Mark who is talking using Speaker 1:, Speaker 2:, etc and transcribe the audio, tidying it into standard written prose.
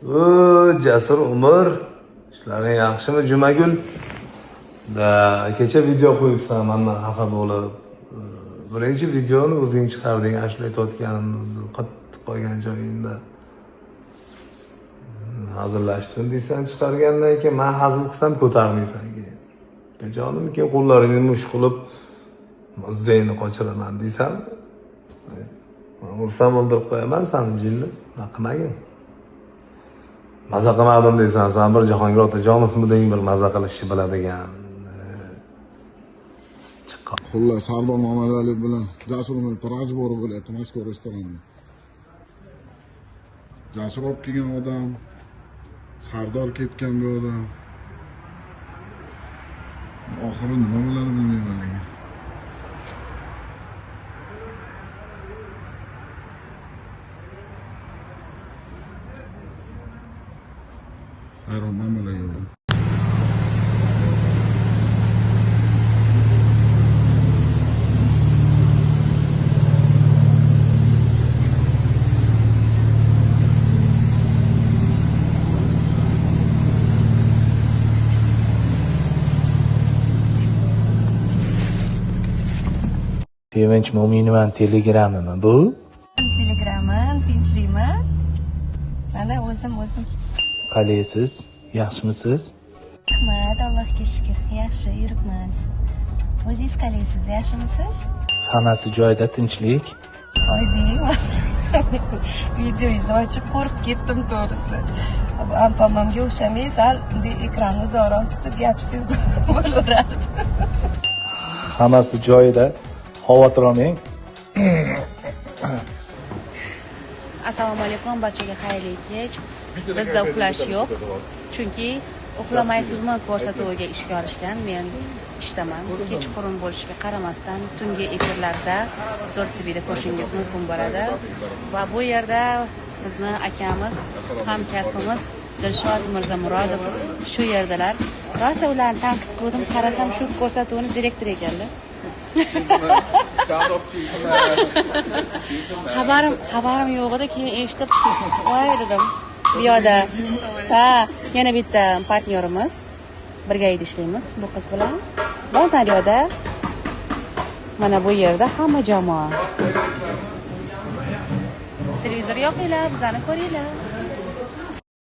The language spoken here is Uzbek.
Speaker 1: Jasur Umar, ishlaring yaxshimi Jumagul? Kecha video qo'yibsan, mendan xafa bo'lib. Birinchi videoni o'zing chiqarding, ashula aytayotganimizni qattiq qolgan joyingda. Hazillashdim deysan, chiqargandan keyin men hazil qilsam ko'tarmaysan keyin. Jonim keyin qo'llaringni mush qilib muzzeyni qochiraman deysan. Men ursam o'ldirib qo'yaman seni jinni. Qilmagin. Maza qilmadim deysan, sen bir Jahongir Otajonovmiding bir maza qilishni biladigan.
Speaker 2: Xullas, Sardor Mamadaliyev bilan Jasur Umar razbori bo'lyapti Moskva restoranda. Jasur olib kelgan odam, Sardor ketgan bu odam. Oxiri nima bo'ladi bilmayman lekin. Hayronman bo'layo'q.
Speaker 3: Sevinch Mo'minova telegramimi bu?
Speaker 4: Telegramman, tinchlikmi? Mana o'zim.
Speaker 3: Qalaysiz? Yaxshimisiz?
Speaker 4: Rahmat, Allohga shukr. Yaxshi yuribmiz. O'zingiz qalaysiz? Yaxshimisiz?
Speaker 3: Hammasi joyida, tinchlik?
Speaker 4: Oybek. Videoyingizni ochib qo'rqib ketdim to'g'risi. Ampamamga o'xshamay, sal ekranni uzoqroq tutib gapirsangiz bo'laveradi.
Speaker 3: Hammasi joyida. Xavotir olmang.
Speaker 5: Assalomu alaykum, barchaga xayrli kech. Bizda uxlash yo'q. Chunki uxlamaysizmi ko'rsatuviga ishga olishgan. Men ishdaman. Kechqurun bo'lishiga qaramasdan tungi efirlarda Zo'r TVda ko'rishingiz mumkin bo'ladi. Va bu yerda bizni akamiz, hamkasbimiz Dilshod Mirzamurodov shu yerdalar. Rosa ularni tanqid qildim, qarasam shu ko'rsatuvni direktor ekanlar. Xabarim yo'q edi, keyin eshitib, voy dedim. Bu yoqda yana bitta partnyorimiz, birga ishlaymiz bu qiz bilan. Bu daryoda mana bu yerda hamma jamoa. Televizor yoqinglar, bizani ko'ringlar.